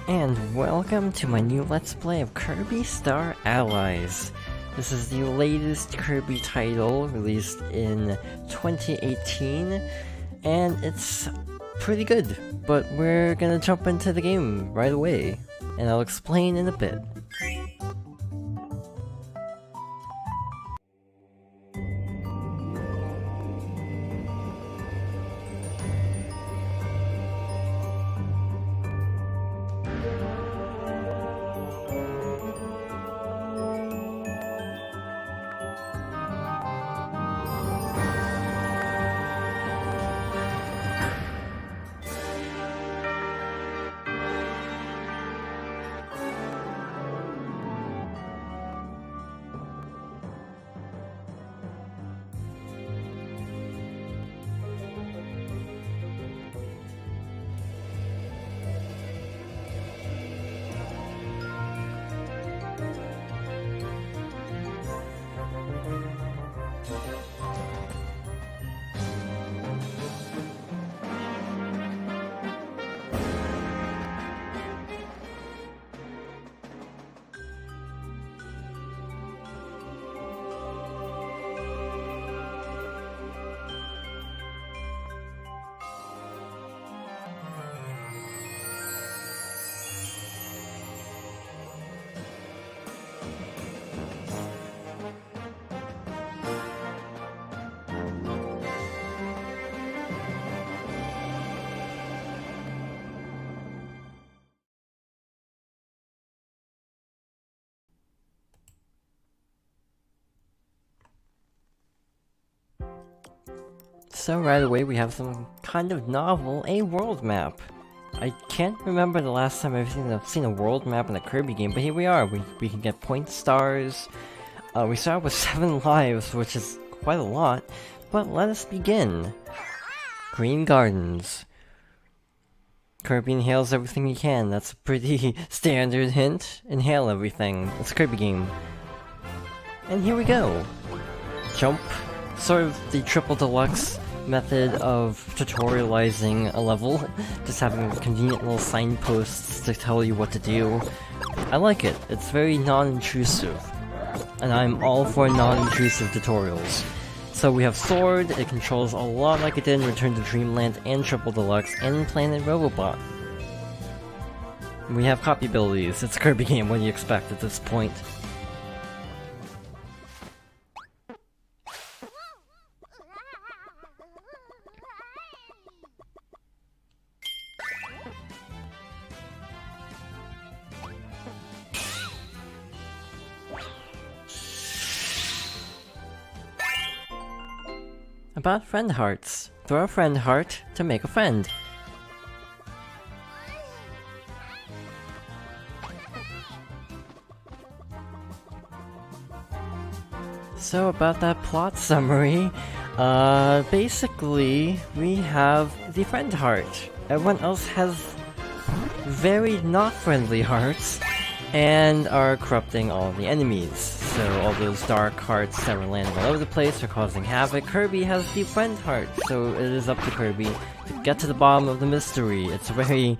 And welcome to my new Let's Play of Kirby Star Allies. This is the latest Kirby title, released in 2018, and it's pretty good, but we're gonna jump into the game right away, and I'll explain in a bit. So right away we have some kind of novel, a world map. I can't remember the last time I've seen a world map in a Kirby game, but here we are. We can get point stars. We start with 7 lives, which is quite a lot, but let us begin. Green Gardens. Kirby inhales everything he can. That's a pretty standard hint. Inhale everything. It's a Kirby game. And here we go. Jump. Sort of the triple deluxe method of tutorializing a level, just having convenient little signposts to tell you what to do. I like it. It's very non-intrusive, and I'm all for non-intrusive tutorials. So we have Sword. It controls a lot like it did in Return to Dreamland and Triple Deluxe and Planet Robobot. We have copy abilities. It's a Kirby game, what do you expect at this point? About friend hearts. Throw a friend heart to make a friend. So about that plot summary, basically we have the friend heart. Everyone else has very not friendly hearts and are corrupting all the enemies. So all those dark hearts that were landing all over the place are causing havoc. Kirby has the friend heart, so it is up to Kirby to get to the bottom of the mystery. It's a very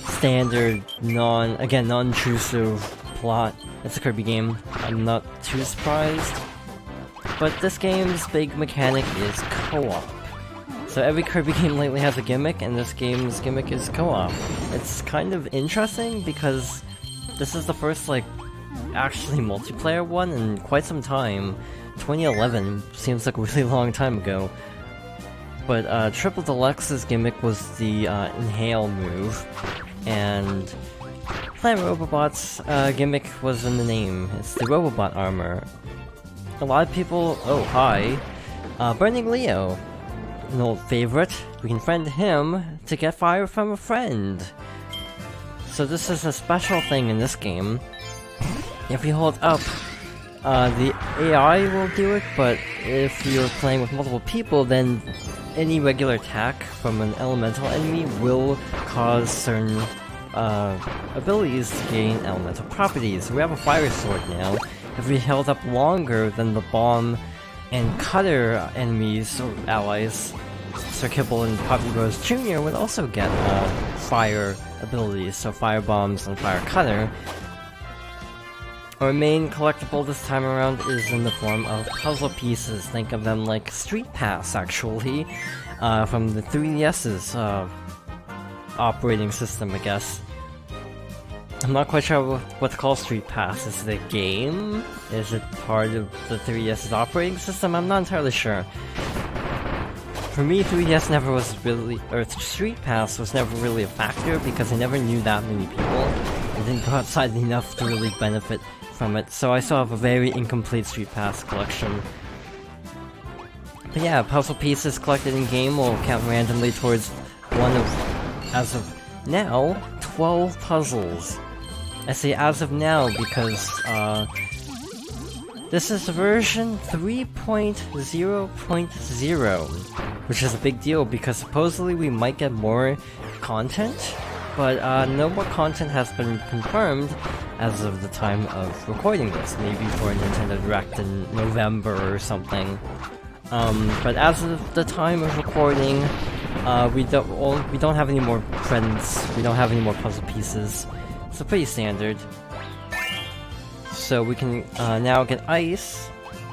standard, non-intrusive plot. It's a Kirby game. I'm not too surprised. But this game's big mechanic is co-op. So every Kirby game lately has a gimmick, and this game's gimmick is co-op. It's kind of interesting because this is the first, actually multiplayer one in quite some time. 2011 seems like a really long time ago. but Triple Deluxe's gimmick was the inhale move, and Plant Robobot's gimmick was in the name. It's the Robobot armor. A lot of people... Oh, hi. Burning Leo. An old favorite. We can friend him to get fire from a friend. So this is a special thing in this game. If you hold up, the AI will do it, but if you're playing with multiple people, then any regular attack from an elemental enemy will cause certain abilities to gain elemental properties. We have a fire sword now. If we held up longer, then the bomb and cutter enemies or allies, Sir Kibble and Poppy Rose Jr. would also get fire abilities, so fire bombs and fire cutter. Our main collectible this time around is in the form of puzzle pieces. Think of them like Street Pass, actually, from the 3DS's operating system, I guess. I'm not quite sure what to call Street Pass. Is it a game? Is it part of the 3DS's operating system? I'm not entirely sure. For me, 3DS never was really... or Street Pass was never really a factor because I never knew that many people. I didn't go outside enough to really benefit from it, so I still have a very incomplete Street Pass collection. But yeah, puzzle pieces collected in-game will count randomly towards one of, as of now, 12 puzzles. I say as of now because, this is version 3.0.0, which is a big deal because supposedly we might get more content, but no more content has been confirmed as of the time of recording this, maybe for a Nintendo Direct in November or something. But as of the time of recording, we don't have any more friends, we don't have any more puzzle pieces. So pretty standard. So we can now get ice,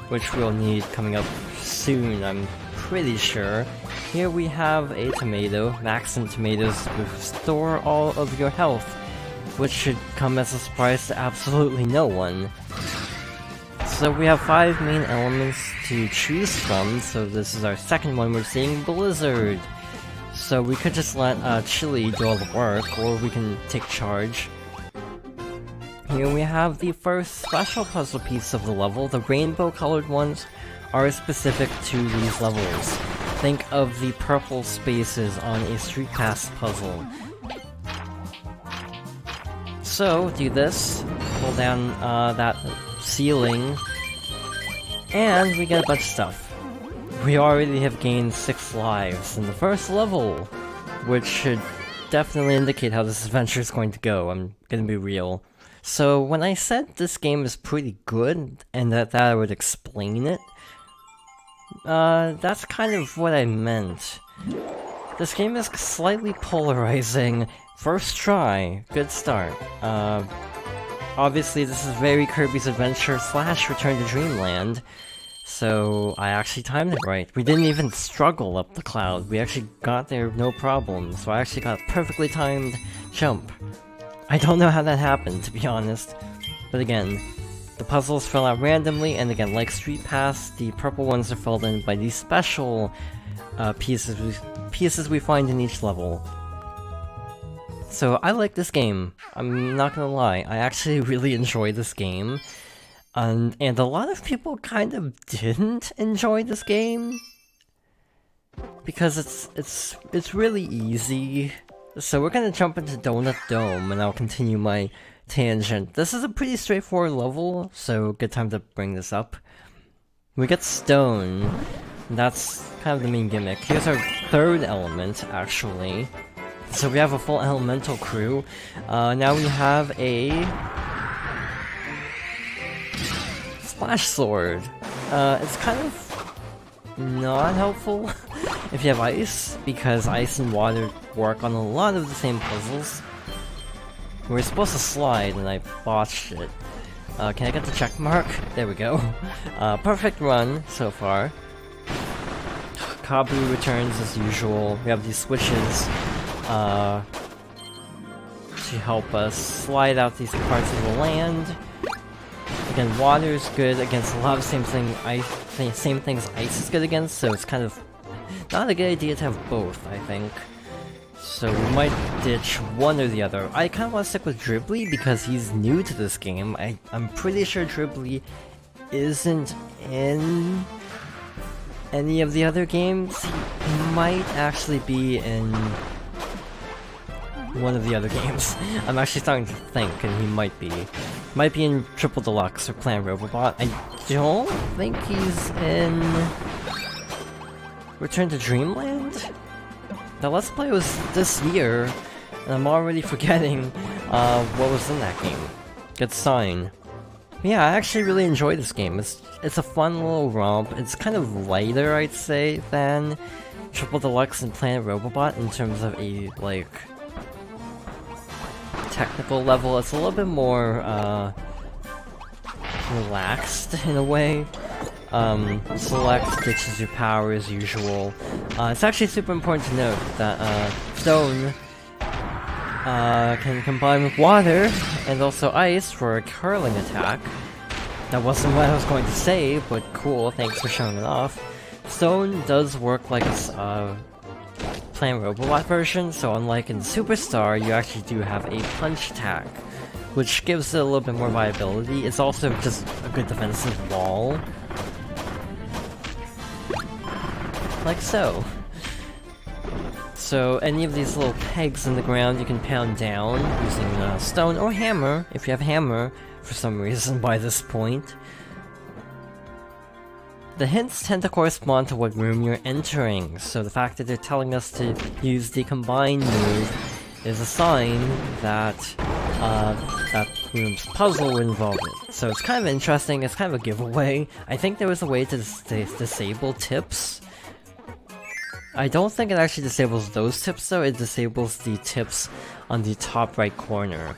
which we'll need coming up soon, I'm pretty sure. Here we have a tomato. Maximum tomatoes restore all of your health, which should come as a surprise to absolutely no one. So we have 5 main elements to choose from, so this is our second one. We're seeing Blizzard. So we could just let Chili do all the work, or we can take charge. Here we have the first special puzzle piece of the level. The rainbow-colored ones are specific to these levels. Think of the purple spaces on a Street Pass puzzle. So, do this, pull down that ceiling, and we get a bunch of stuff. We already have gained 6 lives in the first level, which should definitely indicate how this adventure is going to go, I'm gonna be real. So when I said this game is pretty good, and that I would explain it, that's kind of what I meant. This game is slightly polarizing. First try, good start. Obviously this is very Kirby's Adventure / Return to Dreamland, so I actually timed it right. We didn't even struggle up the cloud, we actually got there no problem, so I actually got a perfectly timed jump. I don't know how that happened, to be honest, but again, the puzzles fill out randomly, and again, like Street Pass, the purple ones are filled in by these special pieces we find in each level. So I like this game, I'm not gonna lie, I actually really enjoy this game. And a lot of people kind of didn't enjoy this game, because it's really easy. So we're gonna jump into Donut Dome, and I'll continue my tangent. This is a pretty straightforward level, so good time to bring this up. We get stone, that's kind of the main gimmick. Here's our third element, actually. So we have a full elemental crew. Now we have a Splash Sword. It's kind of not helpful if you have ice, because ice and water work on a lot of the same puzzles. We're supposed to slide, and I botched it. Can I get the check mark? There we go. Perfect run so far. Kabu returns as usual. We have these switches to help us slide out these parts of the land. Again, water is good against a lot of same things ice is good against, so it's kind of not a good idea to have both, I think. So we might ditch one or the other. I kind of want to stick with Dribbly because he's new to this game. I'm pretty sure Dribbly isn't in any of the other games. He might actually be in one of the other games. I'm actually starting to think, and he might be. Might be in Triple Deluxe or Planet Robobot. I don't think he's in Return to Dreamland? The Let's Play was this year, and I'm already forgetting what was in that game. Good sign. Yeah, I actually really enjoy this game. It's a fun little romp. It's kind of lighter, I'd say, than Triple Deluxe and Planet Robobot in terms of a, like, technical level. It's a little bit more, relaxed in a way. Select ditches your power as usual. It's actually super important to note that, Stone, can combine with water and also ice for a curling attack. That wasn't what I was going to say, but cool, thanks for showing it off. Stone does work like a, Planet Robobot version, so unlike in Superstar, you actually do have a punch attack, which gives it a little bit more viability. It's also just a good defensive wall. Like so. So any of these little pegs in the ground you can pound down using stone or hammer, if you have hammer for some reason by this point. The hints tend to correspond to what room you're entering, so the fact that they're telling us to use the combine move is a sign that that room's puzzle would involve it. So it's kind of interesting, it's kind of a giveaway. I think there was a way to disable tips. I don't think it actually disables those tips though, it disables the tips on the top right corner.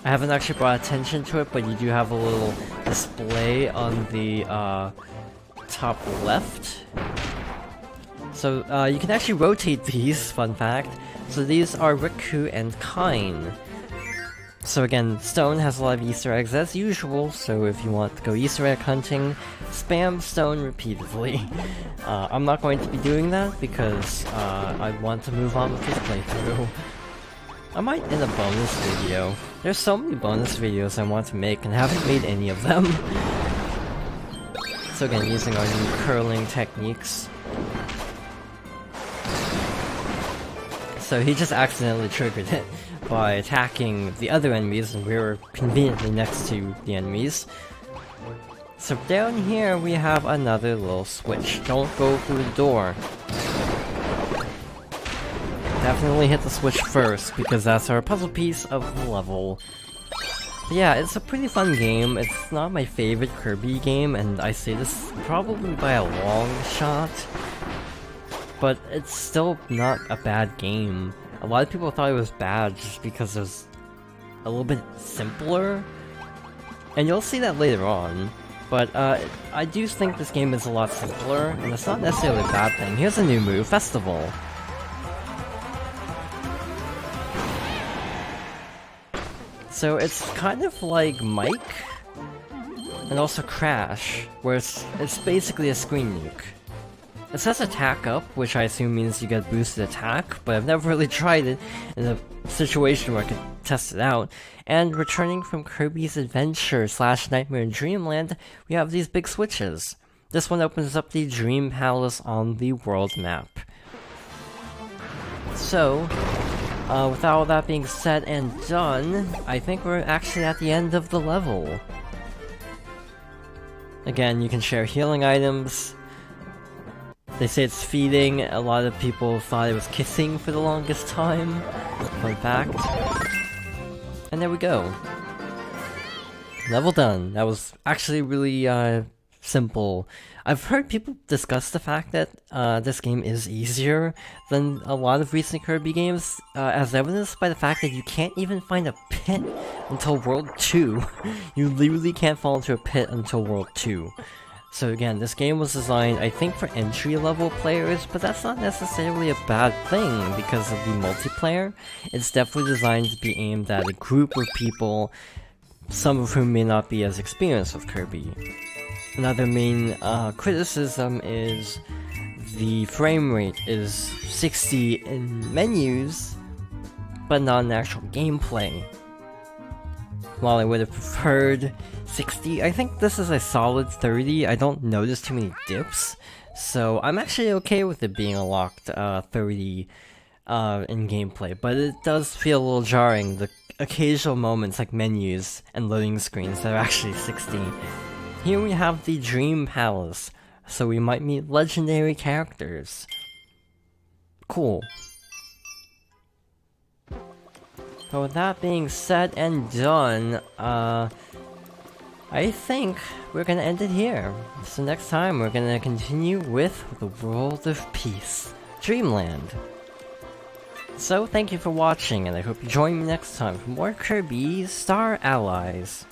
I haven't actually brought attention to it, but you do have a little display on the top left. So you can actually rotate these, fun fact. So these are Riku and Kine. So again, Stone has a lot of Easter eggs as usual, so if you want to go Easter egg hunting, spam Stone repeatedly. I'm not going to be doing that because I want to move on with this playthrough. I might in a bonus video. There's so many bonus videos I want to make and haven't made any of them. So again, using our new curling techniques. So he just accidentally triggered it by attacking the other enemies, and we were conveniently next to the enemies. So down here we have another little switch. Don't go through the door. Definitely hit the switch first, because that's our puzzle piece of the level. But yeah, it's a pretty fun game. It's not my favorite Kirby game, and I say this probably by a long shot. But it's still not a bad game. A lot of people thought it was bad just because it was a little bit simpler. And you'll see that later on. But I do think this game is a lot simpler, and it's not necessarily a bad thing. Here's a new move, Festival. So it's kind of like Mike, and also Crash, where it's basically a screen nuke. It says attack up, which I assume means you get boosted attack, but I've never really tried it in a situation where I could test it out. And returning from Kirby's Adventure / Nightmare in Dreamland, we have these big switches. This one opens up the Dream Palace on the world map. So, with all that being said and done, I think we're actually at the end of the level. Again, you can share healing items. They say it's feeding. A lot of people thought it was kissing for the longest time. Fun fact. And there we go. Level done. That was actually really simple. I've heard people discuss the fact that this game is easier than a lot of recent Kirby games, as evidenced by the fact that you can't even find a pit until World 2. You literally can't fall into a pit until World 2. So again, this game was designed, I think, for entry-level players, but that's not necessarily a bad thing because of the multiplayer. It's definitely designed to be aimed at a group of people, some of whom may not be as experienced with Kirby. Another main criticism is the frame rate is 60 in menus, but not in actual gameplay. While I would have preferred 60, I think this is a solid 30. I don't notice too many dips, so I'm actually okay with it being a locked 30 in gameplay, but it does feel a little jarring, the occasional moments like menus and loading screens that are actually 60. Here we have the Dream Palace, so we might meet legendary characters. Cool. But with that being said and done, I think we're gonna end it here. So next time we're gonna continue with the World of Peace, Dreamland. So thank you for watching, and I hope you join me next time for more Kirby Star Allies.